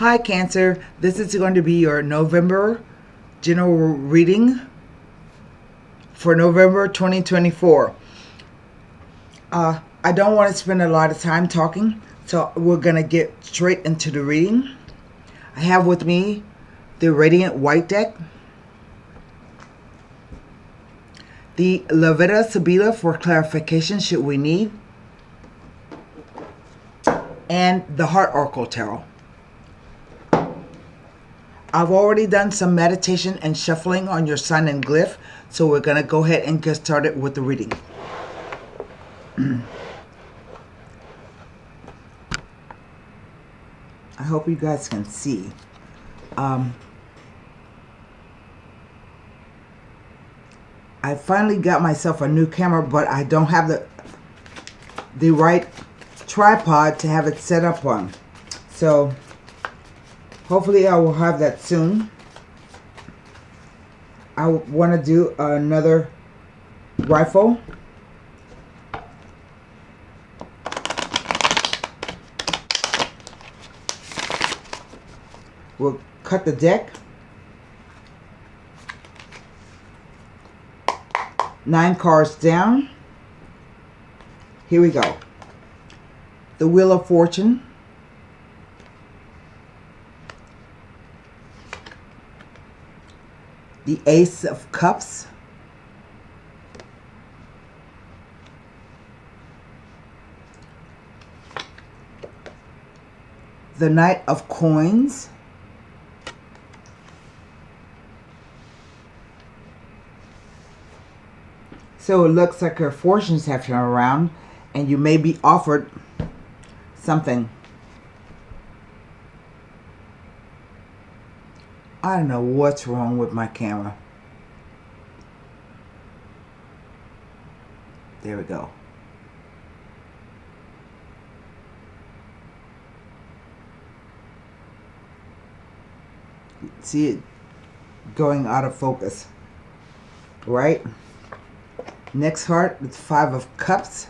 Hi Cancer, this is going to be your November general reading for November 2024. I don't want to spend a lot of time talking, so we're going to get straight into the reading. I have with me the Radiant White deck, the Levita Sibila for clarification should we need, and the Heart Oracle Tarot. I've already done some meditation and shuffling on your sign and glyph, so we're going to go ahead and get started with the reading. I hope you guys can see. I finally got myself a new camera, but I don't have the right tripod to have it set up on. So hopefully I will have that soon. I want to do another rifle. We'll cut the deck. 9 cards down. Here we go. The Wheel of Fortune. The Ace of Cups. The Knight of Coins. So it looks like your fortunes have turned around and you may be offered something. I don't know what's wrong with my camera. There we go. See it going out of focus, right? Next heart is 5 of Cups.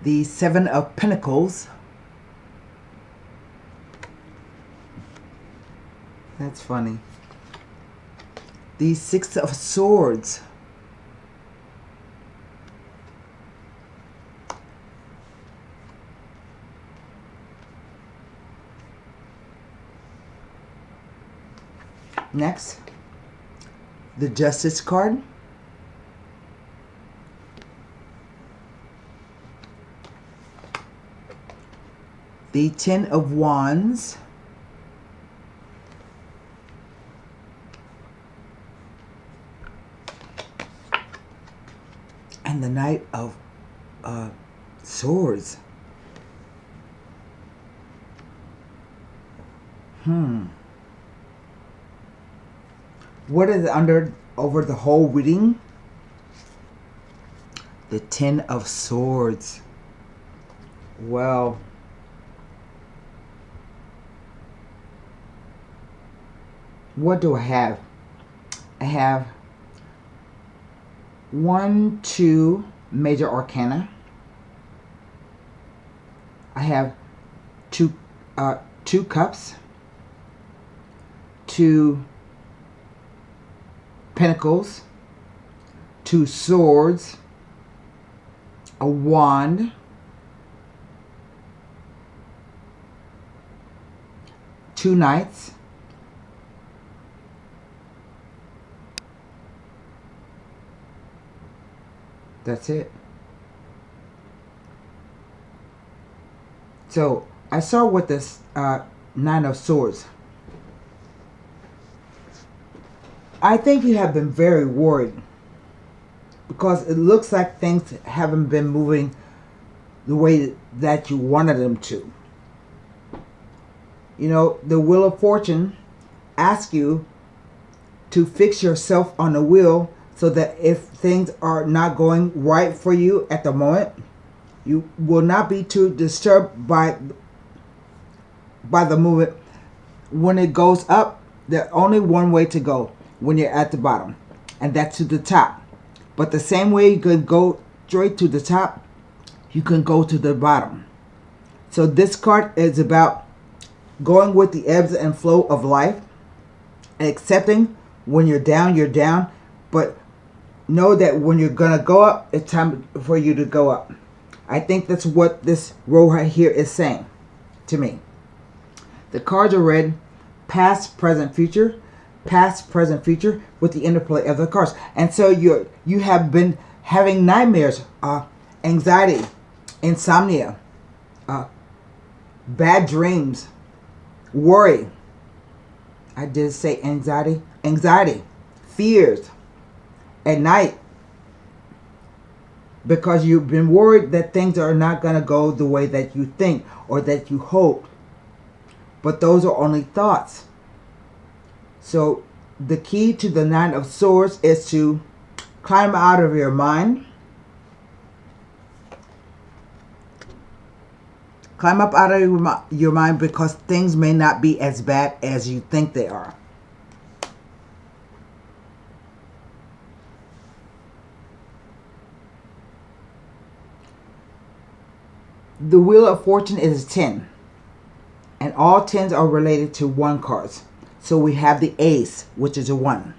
The 7 of Pentacles. That's funny. The 6 of Swords. Next, the Justice card. The 10 of Wands. And the Knight of Swords. What is over the whole reading? The 10 of Swords. Well, what do I have? I have 1, 2 major arcana. I have two cups, 2 pentacles, 2 swords, a wand, 2 knights, that's it. So I saw with this 9 of Swords. I think you have been very worried because it looks like things haven't been moving the way that you wanted them to. You know, the Wheel of Fortune asks you to fix yourself on the wheel so that if things are not going right for you at the moment, you will not be too disturbed by the movement. When it goes up, there's only one way to go. When you're at the bottom, and that's to the top. But the same way you could go straight to the top, you can go to the bottom. So this card is about going with the ebbs and flow of life, and accepting when you're down, but know that when you're gonna go up, it's time for you to go up. I think that's what this row right here is saying to me. The cards are read past, present, future, with the interplay of the cards. And so you have been having nightmares, anxiety, insomnia, bad dreams, worry. I did say anxiety, fears at night, because you've been worried that things are not going to go the way that you think or that you hope. But those are only thoughts. So the key to the Nine of Swords is to climb out of your mind. Climb up out of your mind, because things may not be as bad as you think they are. The Wheel of Fortune is 10. And all 10s are related to 1 cards. So we have the Ace, which is a 1.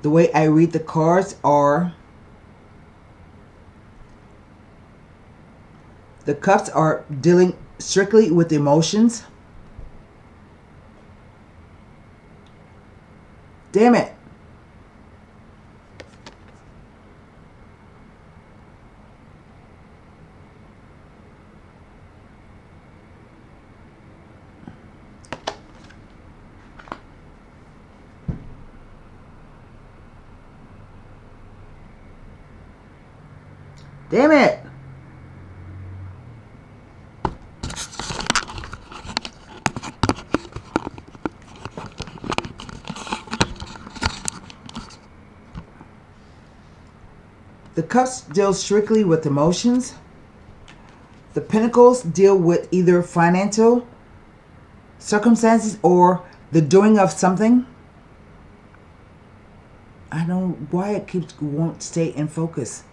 The way I read the cards are, the Cups are dealing strictly with emotions. Damn it. Damn it. The Cups deal strictly with emotions. The Pentacles deal with either financial circumstances or the doing of something. I don't know why it won't stay in focus.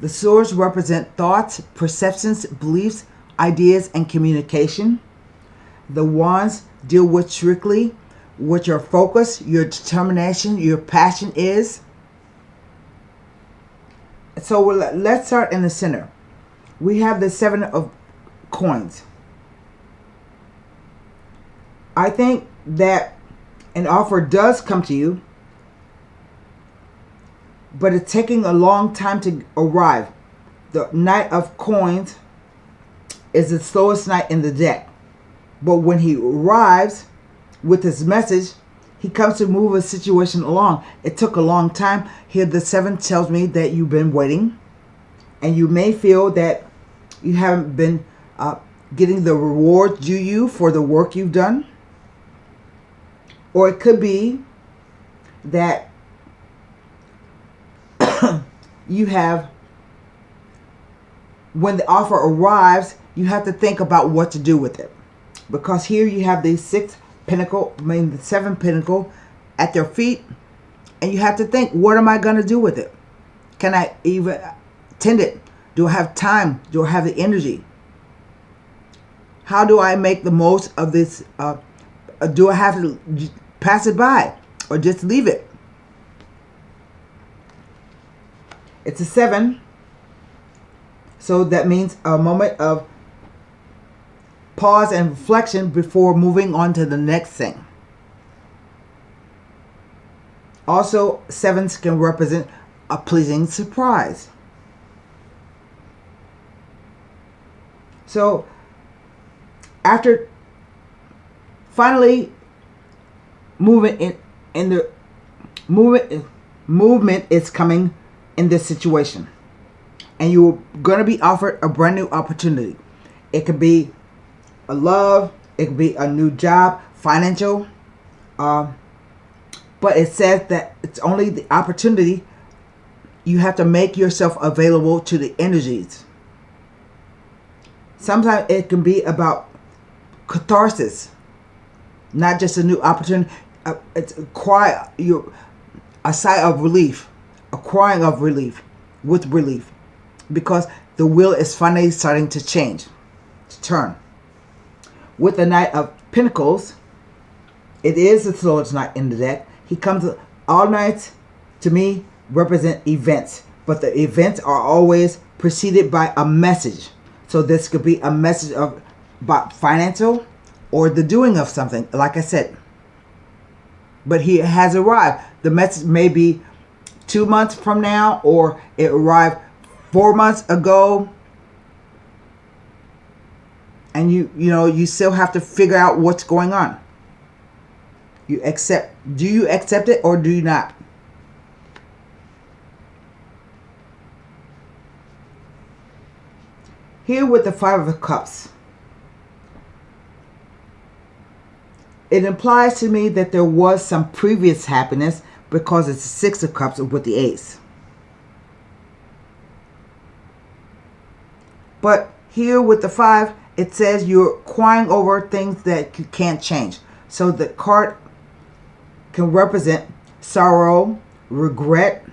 The Swords represent thoughts, perceptions, beliefs, ideas, and communication. The Wands deal with strictly what your focus, your determination, your passion is. So let's start in the center. We have the 7 of Coins. I think that an offer does come to you, but it's taking a long time to arrive. The Knight of Coins is the slowest knight in the deck. But when he arrives with his message, he comes to move a situation along. It took a long time. Here the 7 tells me that you've been waiting. And you may feel that you haven't been getting the reward due you for the work you've done. Or it could be that you have, when the offer arrives, you have to think about what to do with it. Because here you have the 6 Pentacle, the 7 Pentacle at their feet, and you have to think, what am I going to do with it? Can I even tend it? Do I have time? Do I have the energy? How do I make the most of this? Do I have to pass it by or just leave it? It's a 7. So that means a moment of pause and reflection before moving on to the next thing. Also, 7s can represent a pleasing surprise. So, after finally movement is coming in this situation, and you're going to be offered a brand new opportunity. It could be a love, it could be a new job, financial, but it says that it's only the opportunity. You have to make yourself available to the energies. Sometimes it can be about catharsis, not just a new opportunity. it's a cry, a sigh of relief, a crying of relief, with relief, because the wheel is finally starting to change, to turn. With the Knight of Pentacles, it is the slowest knight in the deck. He comes, all knights to me represent events, but the events are always preceded by a message. So this could be a message of about financial or the doing of something, like I said. But he has arrived. The message may be 2 months from now, or it arrived 4 months ago. And you still have to figure out what's going on. Do you accept it or do you not? Here with the Five of Cups, it implies to me that there was some previous happiness, because it's the Six of Cups with the Ace. But here with the Five, it says you're crying over things that you can't change. So the card can represent sorrow, regret,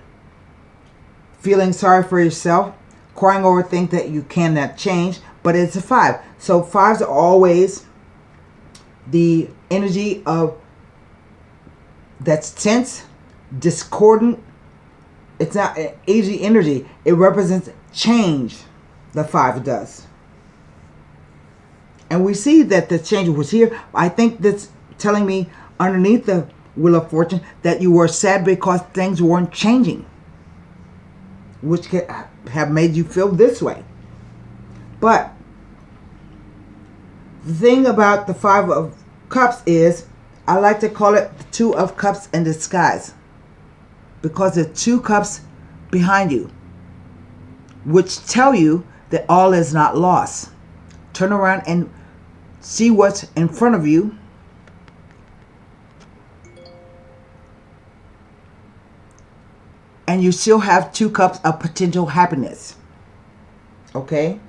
feeling sorry for yourself, crying over things that you cannot change. But it's a Five. So fives are always the energy of that's tense, discordant. It's not an easy energy. It represents change. The Five does. And we see that the change was here. I think that's telling me underneath the Wheel of Fortune that you were sad because things weren't changing, which could have made you feel this way. But the thing about the Five of Cups is, I like to call it the Two of Cups in disguise, because the two cups behind you, which tell you that all is not lost. Turn around and see what's in front of you. And you still have two cups of potential happiness. Okay?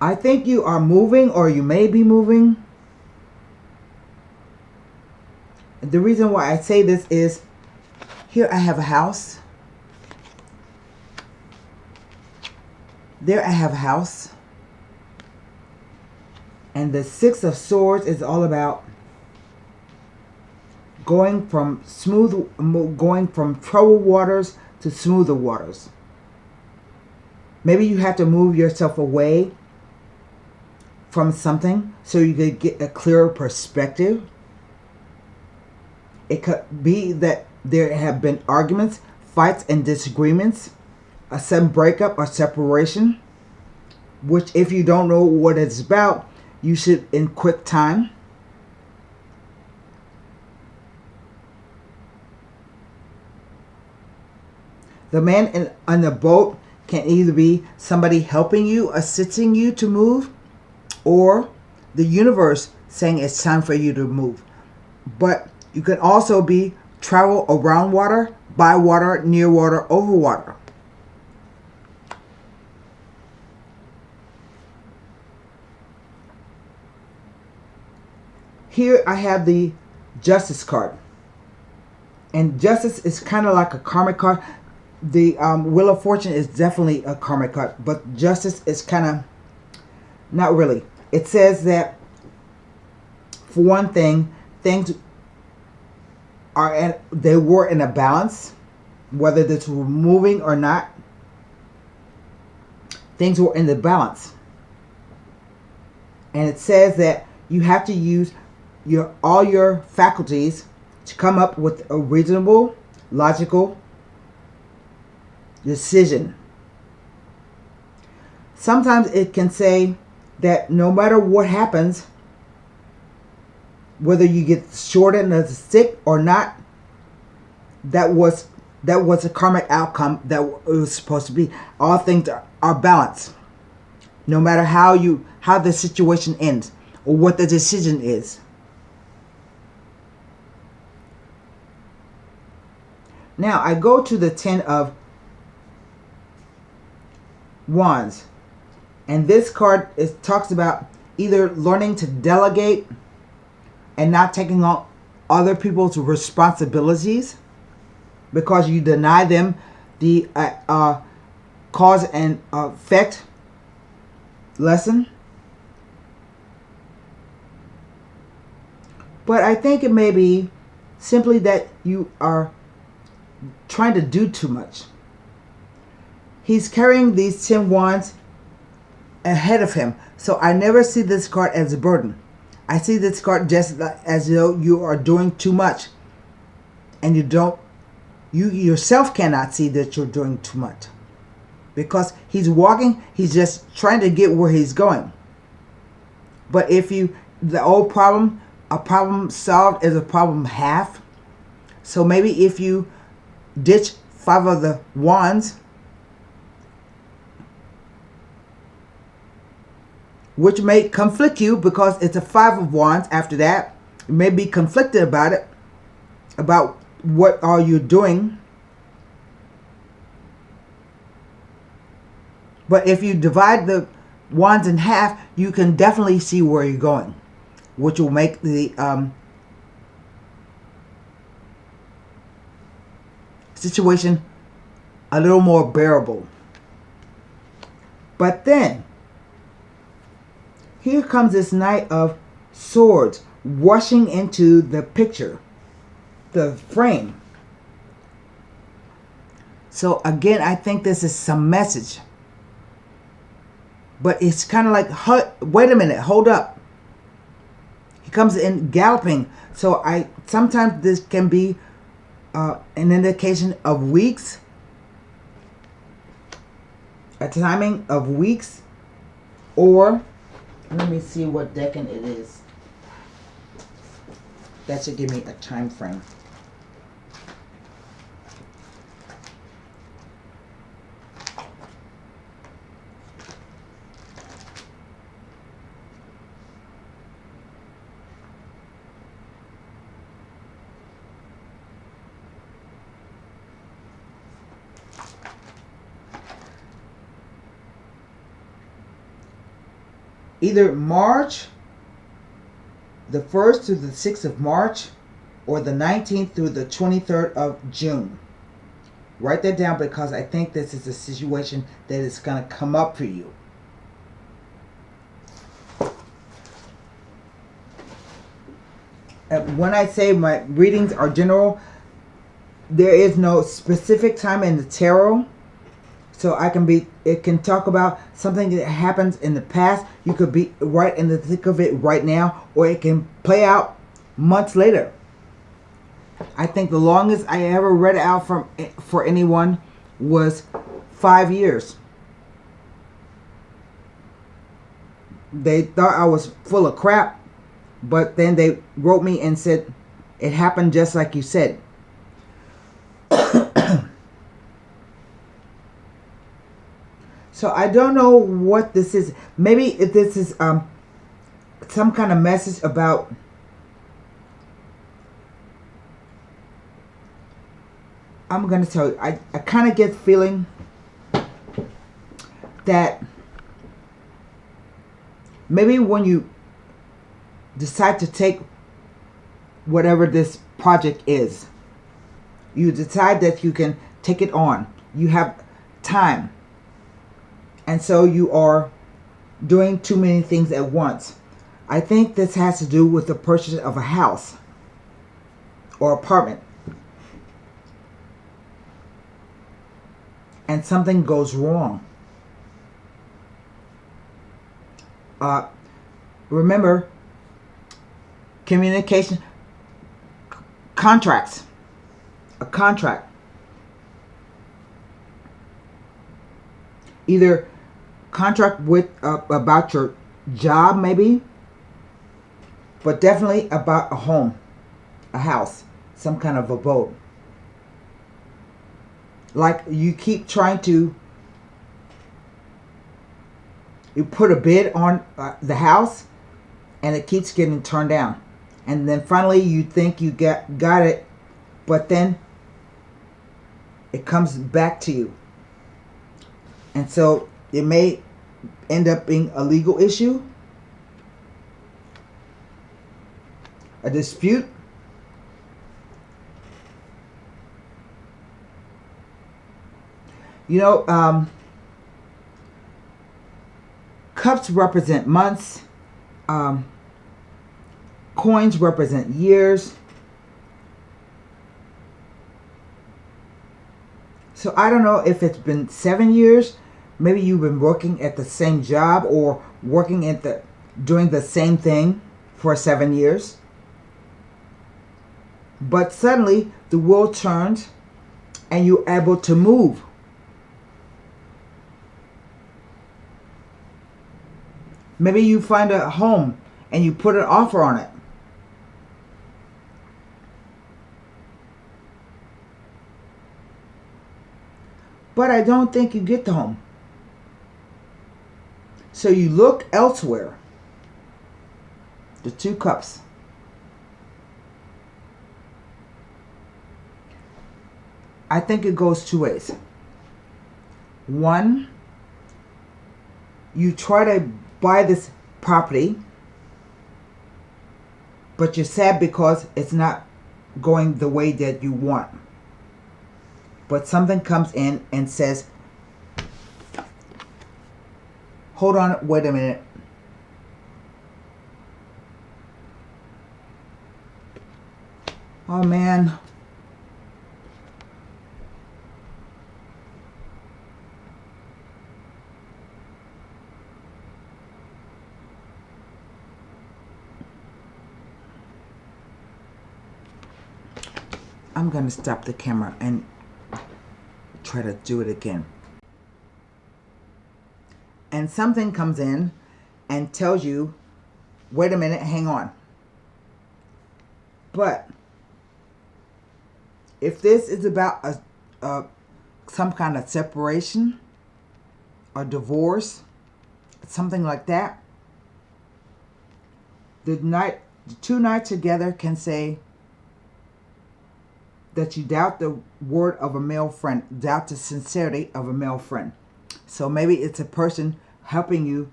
I think you are moving, or you may be moving. The reason why I say this is, here I have a house. There I have a house. And the Six of Swords is all about going from troubled waters to smoother waters. Maybe you have to move yourself away from something so you could get a clearer perspective. It could be that there have been arguments, fights, and disagreements, a sudden breakup or separation, which, if you don't know what it's about, you should in quick time. The man on the boat can either be somebody helping you, assisting you to move, or the universe saying it's time for you to move. But you can also be travel around water, by water, near water, over water. Here I have the Justice card. And Justice is kind of like a karmic card. The Wheel of Fortune is definitely a karmic card, but Justice is kind of not really. It says that, for one thing, things they were in a balance, whether this were moving or not. Things were in the balance, and it says that you have to use all your faculties to come up with a reasonable, logical decision. Sometimes it can say that no matter what happens, whether you get short end of the stick or not, that was a karmic outcome that it was supposed to be. All things are balanced, no matter how the situation ends or what the decision is. Now I go to the Ten of Wands, and this card talks about either learning to delegate and not taking on other people's responsibilities because you deny them the cause and effect lesson. But I think it may be simply that you are trying to do too much. He's carrying these 10 wands ahead of him. So I never see this card as a burden. I see this card just as though you are doing too much. And you yourself cannot see that you're doing too much. Because he's walking, he's just trying to get where he's going. But if the old problem, a problem solved is a problem half. So maybe if you ditch 5 of the wands, which may conflict you because it's a 5 of wands after that. You may be conflicted about it, about what are you doing. But if you divide the wands in half, you can definitely see where you're going, which will make the situation a little more bearable. But then, here comes this Knight of Swords rushing into the picture, the frame. So again, I think this is some message. But it's kind of like, wait a minute, hold up. He comes in galloping. So sometimes this can be an indication of weeks, a timing of weeks, or let me see what decan it is. That should give me a time frame. Either March, the 1st through the 6th of March, or the 19th through the 23rd of June. Write that down because I think this is a situation that is going to come up for you. And when I say my readings are general, there is no specific time in the tarot. So it can talk about something that happens in the past. You could be right in the thick of it right now, or it can play out months later. I think the longest I ever read out for anyone was 5 years. They thought I was full of crap, but then they wrote me and said, it happened just like you said. So I don't know what this is. Maybe if this is some kind of message about I'm going to tell you, I kind of get the feeling that maybe when you decide to take whatever this project is, you decide that you can take it on. You have time. And so you are doing too many things at once. I think this has to do with the purchase of a house or apartment. And something goes wrong. Remember, communication, contracts, a contract. Either contract with about your job maybe, but definitely about a home, a house, some kind of abode. Like you keep trying to, you put a bid on the house and it keeps getting turned down. And then finally you think you got it, but then it comes back to you. And so it may end up being a legal issue, a dispute. You know, cups represent months. Um, coins represent years. So I don't know if it's been 7 years. Maybe you've been working at the same job or working at doing the same thing for 7 years. But suddenly the world turns and you're able to move. Maybe you find a home and you put an offer on it. But I don't think you get the home. So you look elsewhere. The 2 cups. I think it goes 2 ways. One, you try to buy this property, but you're sad because it's not going the way that you want. But something comes in and says, hold on, wait a minute. Oh man. I'm going to stop the camera and try to do it again. And something comes in and tells you, wait a minute, hang on. But if this is about some kind of separation or divorce, something like that, the 2 nights together can say that you doubt the word of a male friend, doubt the sincerity of a male friend. So maybe it's a person helping you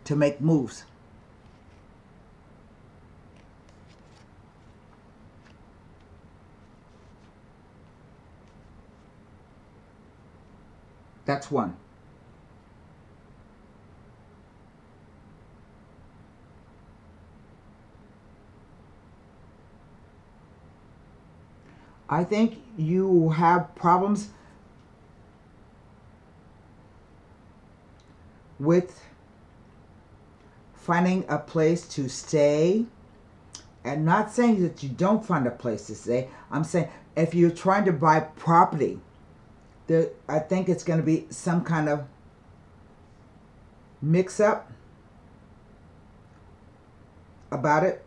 to make moves. That's one. I think you have problems with finding a place to stay. And not saying that you don't find a place to stay. I'm saying if you're trying to buy property, I think it's going to be some kind of mix-up about it.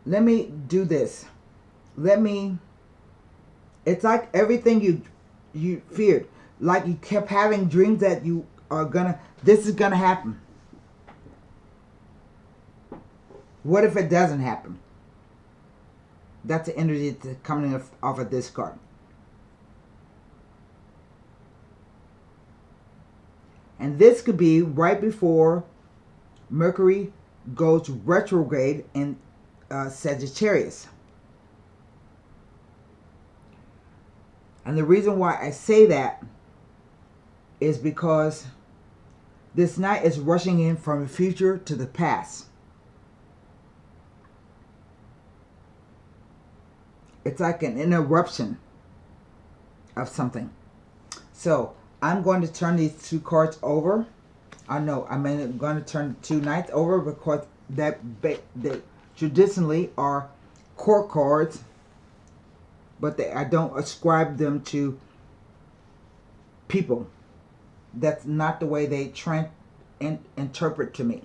Let me do this. It's like everything you feared. Like you kept having dreams that you are this is gonna happen. What if it doesn't happen? That's the energy that's coming off of this card. And this could be right before Mercury goes retrograde in Sagittarius. And the reason why I say that is because this night is rushing in from the future to the past. It's like an interruption of something. So I'm going to turn these 2 cards over. I'm going to turn 2 nights over because that traditionally are court cards, but I don't ascribe them to people. That's not the way they interpret to me.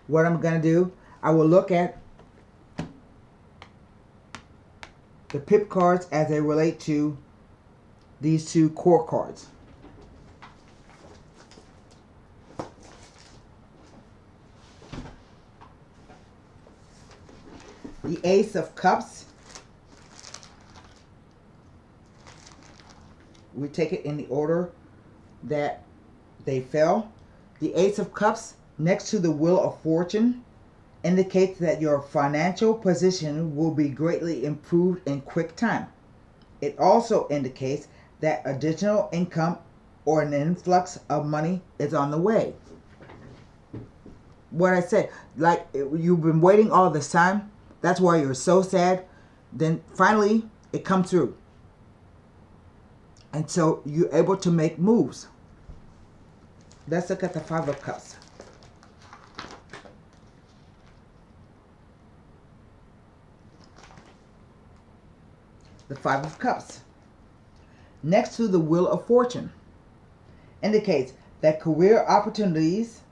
What I'm going to do, I will look at the pip cards as they relate to these 2 court cards. The Ace of Cups. We take it in the order that they fell. The Ace of Cups next to the Wheel of Fortune indicates that your financial position will be greatly improved in quick time. It also indicates that additional income or an influx of money is on the way. What I said, like you've been waiting all this time, that's why you're so sad, then finally it comes through. And so you're able to make moves. Let's look at the Five of Cups. The Five of Cups, next to the Wheel of Fortune, indicates that career opportunities,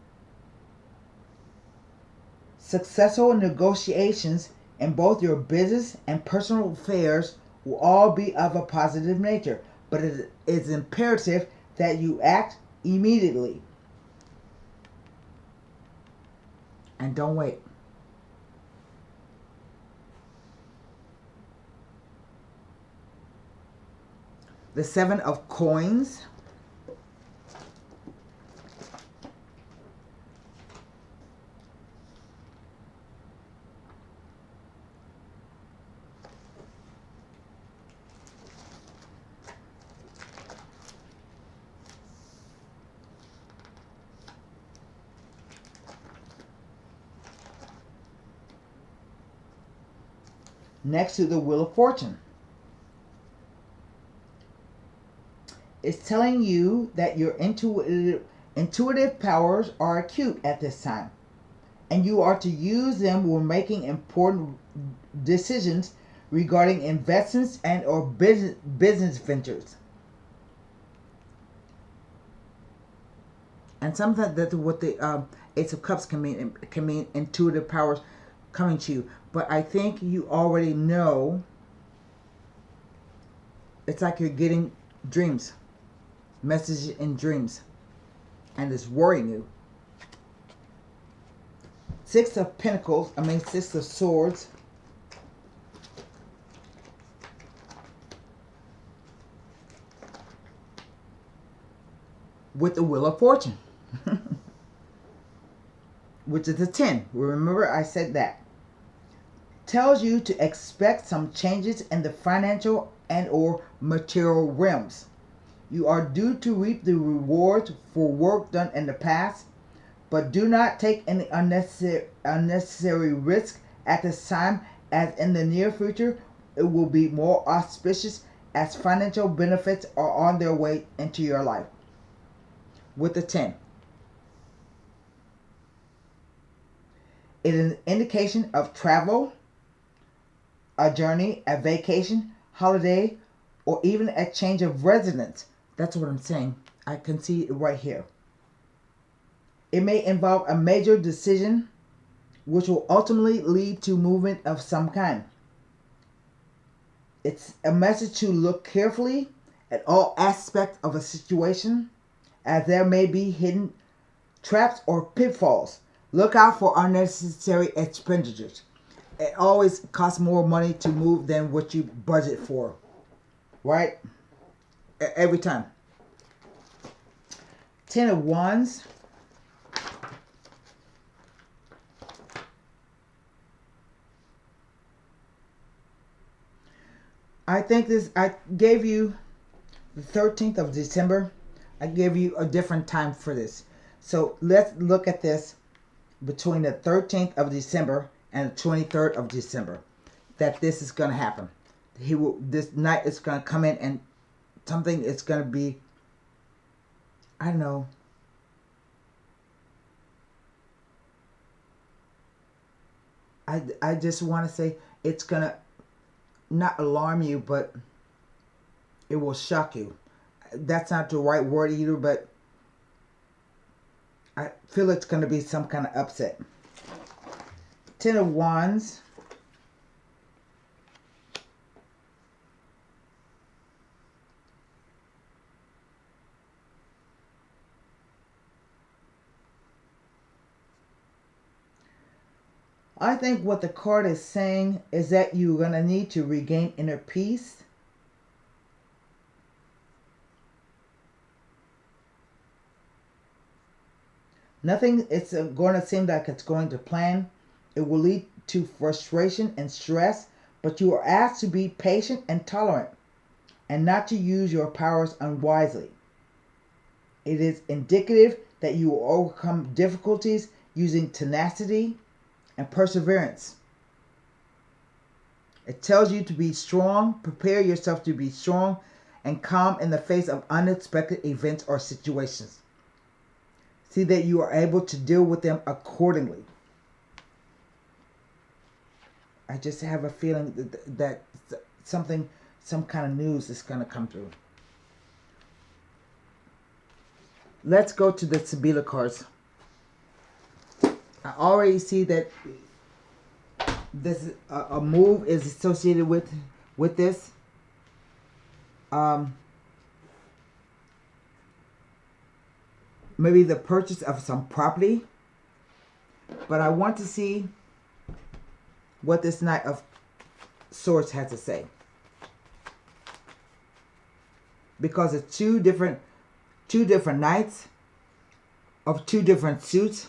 successful negotiations in both your business and personal affairs will all be of a positive nature, but it is imperative that you act immediately. And don't wait. The Seven of Coins, next to the Wheel of Fortune. It's telling you that your intuitive powers are acute at this time, and you are to use them when making important decisions regarding investments and or business ventures. And sometimes that's what the Ace of Cups can mean intuitive powers coming to you. But I think you already know. It's like you're getting dreams, messages in dreams, and it's worrying you. Six of Swords. With the Wheel of Fortune. Which is a 10. Remember I said that. Tells you to expect some changes in the financial and or material realms. You are due to reap the rewards for work done in the past, but do not take any unnecessary risk at this time, as in the near future it will be more auspicious as financial benefits are on their way into your life. With the 10. It is an indication of travel, a journey, a vacation, holiday, or even a change of residence. That's what I'm saying. I can see it right here. It may involve a major decision which will ultimately lead to movement of some kind. It's a message to look carefully at all aspects of a situation, as there may be hidden traps or pitfalls. Look out for unnecessary expenditures. It always costs more money to move than what you budget for, right? Every time. 10 of Wands. I gave you the 13th of December. I gave you a different time for this. So let's look at this between the 13th of December and the 23rd of December. That this is going to happen. This night is going to come in and something is going to be, I don't know. I just want to say it's going to not alarm you, but it will shock you. That's not the right word either, but I feel it's going to be some kind of upset. 10 of Wands. I think what the card is saying is that you're going to need to regain inner peace. Nothing is going to seem like it's going to plan. It will lead to frustration and stress, but you are asked to be patient and tolerant and not to use your powers unwisely. It is indicative that you will overcome difficulties using tenacity and perseverance. It tells you to be strong, prepare yourself to be strong and calm in the face of unexpected events or situations. See that you are able to deal with them accordingly. I just have a feeling that some kind of news is going to come through. Let's go to the Sibila cards. I already see that this a move is associated with this. Maybe the purchase of some property. But I want to see what this Knight of Swords has to say. Because it's two different knights of two different suits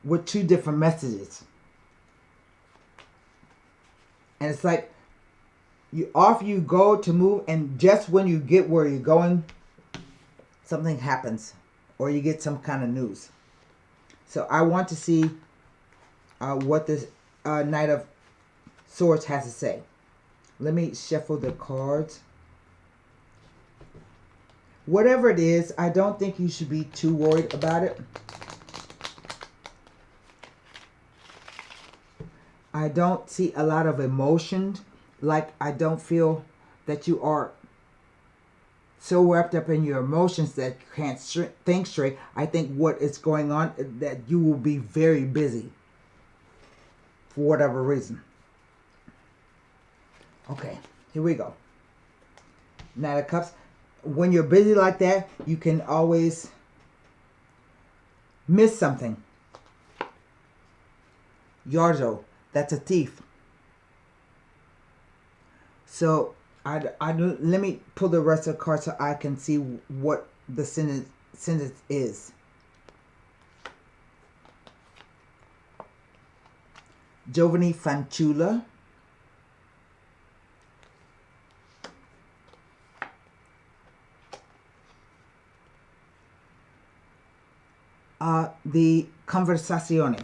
with two different messages. And it's like you go to move, and just when you get where you're going, something happens or you get some kind of news. So I want to see what this Knight of Swords has to say. Let me shuffle the cards. Whatever it is, I don't think you should be too worried about it. I don't see a lot of emotion. Like, I don't feel that you are so wrapped up in your emotions that you can't think straight. I think what is going on, that you will be very busy for whatever reason. Okay, here we go. Knight of Cups. When you're busy like that, you can always miss something. Yarzo, that's a thief. So let me pull the rest of the cards so I can see what the sentence is. Giovanni Fanciulla. The Conversazione.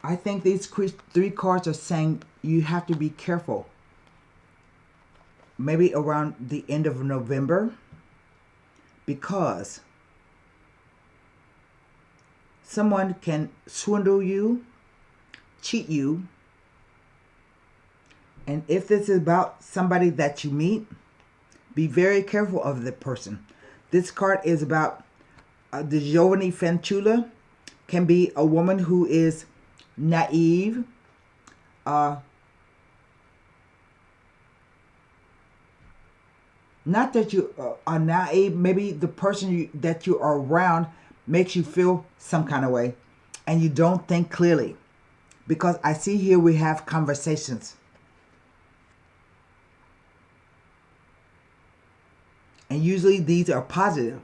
I think these three cards are saying you have to be careful. Maybe around the end of November. Because someone can swindle you, cheat you. And if this is about somebody that you meet, be very careful of the person. This card is about the Giovanni Fanciulla. Can be a woman who is naive, not that you are naive, maybe the person that you are around makes you feel some kind of way and you don't think clearly, because I see here we have conversations, and usually these are positive.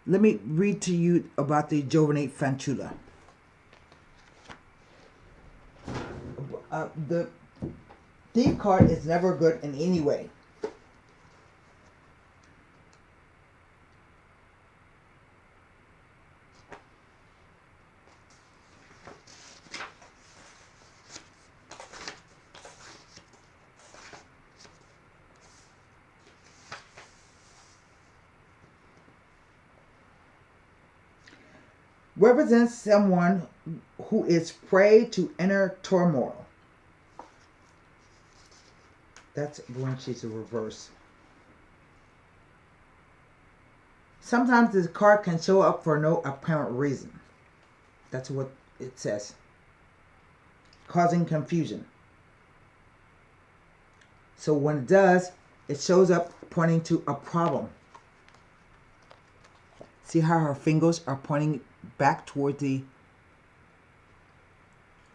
Let me read to you about the Giovanni Fanciulla. The thief card is never good in any way. Represents someone who is prey to inner turmoil. That's when she's a reverse. Sometimes this card can show up for no apparent reason. That's what it says. Causing confusion. So when it does, it shows up pointing to a problem. See how her fingers are pointing back toward the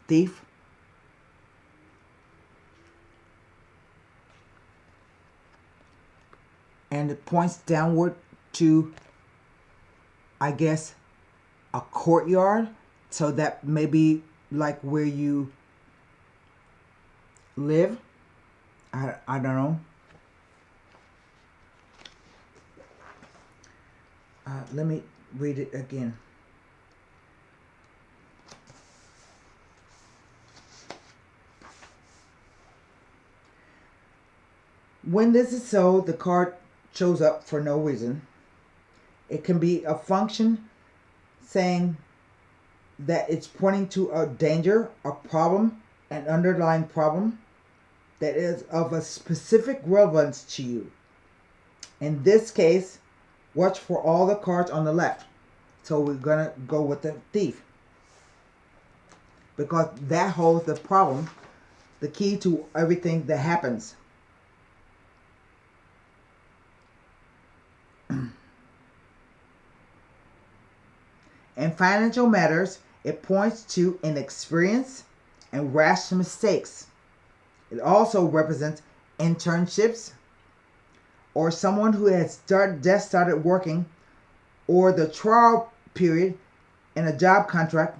thief? and it points downward to, I guess, a courtyard. So that may be like where you live. I don't know. Let me read it again. When this is so, the card shows up for no reason. It can be a function saying that it's pointing to a danger, a problem, an underlying problem that is of a specific relevance to you. In this case, watch for all the cards on the left. So we're going to go with the thief, because that holds the problem, the key to everything that happens. In financial matters, it points to inexperience and rash mistakes. It also represents internships, or someone who has just started working, or the trial period in a job contract.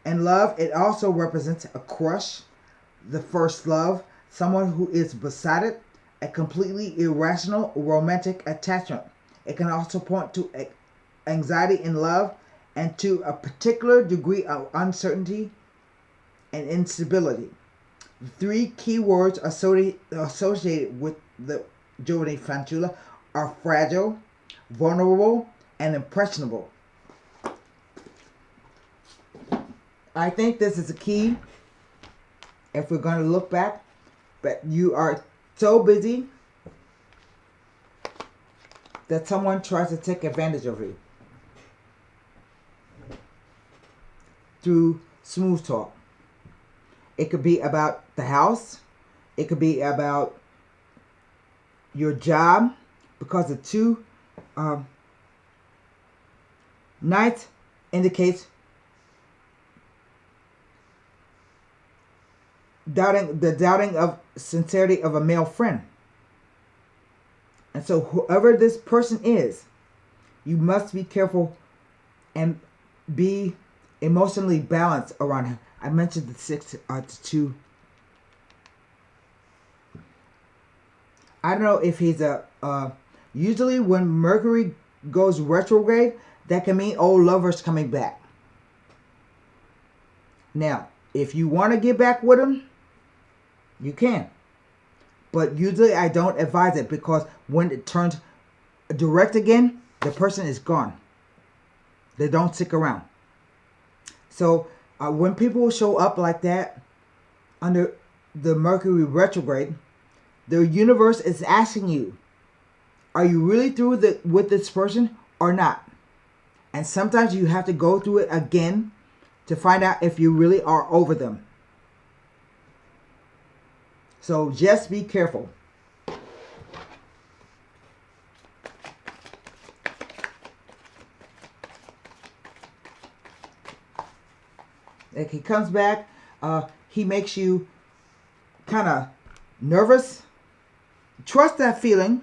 In love, it also represents a crush, the first love, someone who is besotted, a completely irrational romantic attachment. It can also point to anxiety in love and to a particular degree of uncertainty and instability. The three key words associated with the Giovane Fanciulla are fragile, vulnerable, and impressionable. I think this is a key if we're going to look back, but you are so busy that someone tries to take advantage of you through smooth talk. It could be about the house. It could be about your job, because the two knights indicates doubting of sincerity of a male friend. And so whoever this person is, you must be careful and be emotionally balanced around him. I mentioned the 6 to 2. I don't know if he's usually when Mercury goes retrograde, that can mean old lovers coming back. Now, if you want to get back with him, you can. But usually I don't advise it, because when it turns direct again, the person is gone. They don't stick around. So when people show up like that under the Mercury retrograde, the universe is asking you, are you really through with this person or not? And sometimes you have to go through it again to find out if you really are over them. So just be careful. Like he comes back, he makes you kind of nervous. Trust that feeling.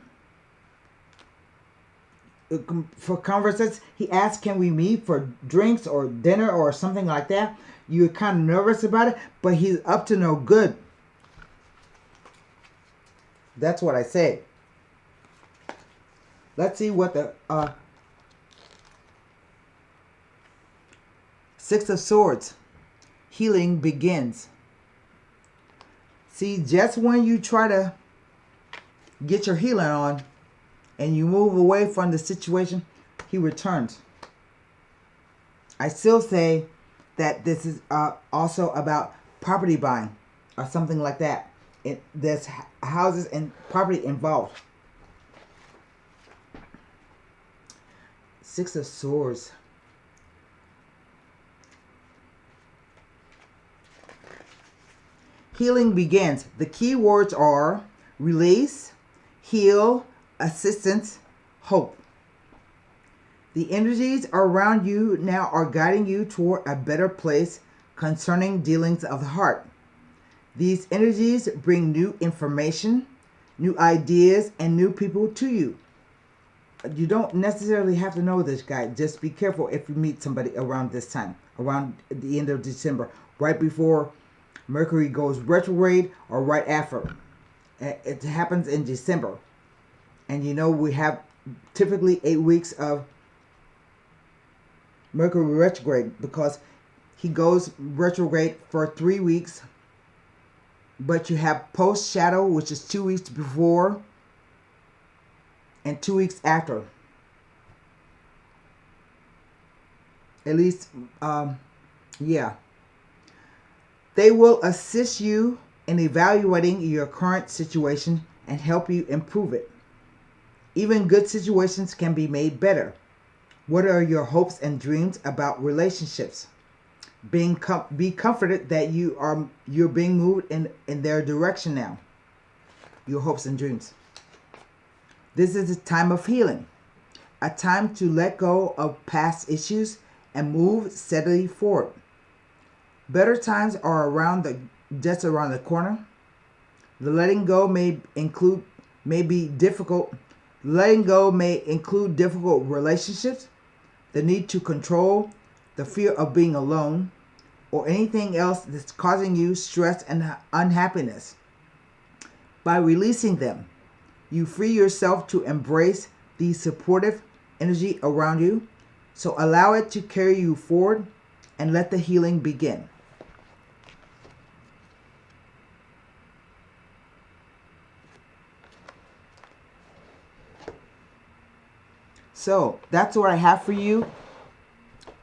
For conversations, he asks, can we meet for drinks or dinner or something like that? You're kind of nervous about it, but he's up to no good. That's what I say. Let's see what the 6 of Swords. Healing begins. See, just when you try to get your healing on and you move away from the situation, he returns. I still say that this is also about property buying or something like that. There's houses and property involved. 6 of Swords. Healing begins. The key words are release, heal, assistance, hope. The energies around you now are guiding you toward a better place concerning dealings of the heart. These energies bring new information, new ideas, and new people to you. You don't necessarily have to know this guy. Just be careful if you meet somebody around this time, around the end of December, right before Mercury goes retrograde or right after. It happens in December. And you know, we have typically 8 weeks of Mercury retrograde because he goes retrograde for 3 weeks. But you have post shadow, which is 2 weeks before and 2 weeks after. At least, yeah. They will assist you in evaluating your current situation and help you improve it. Even good situations can be made better. What are your hopes and dreams about relationships? Be comforted that you're being moved in their direction now. Your hopes and dreams. This is a time of healing, a time to let go of past issues and move steadily forward. Better times are just around the corner. The letting go may be difficult. Letting go may include difficult relationships, the need to control, the fear of being alone, or anything else that's causing you stress and unhappiness. By releasing them, you free yourself to embrace the supportive energy around you. So allow it to carry you forward and let the healing begin. So that's what I have for you,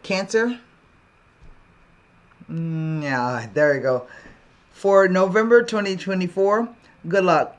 Cancer. Yeah, there we go. For November 2024, good luck.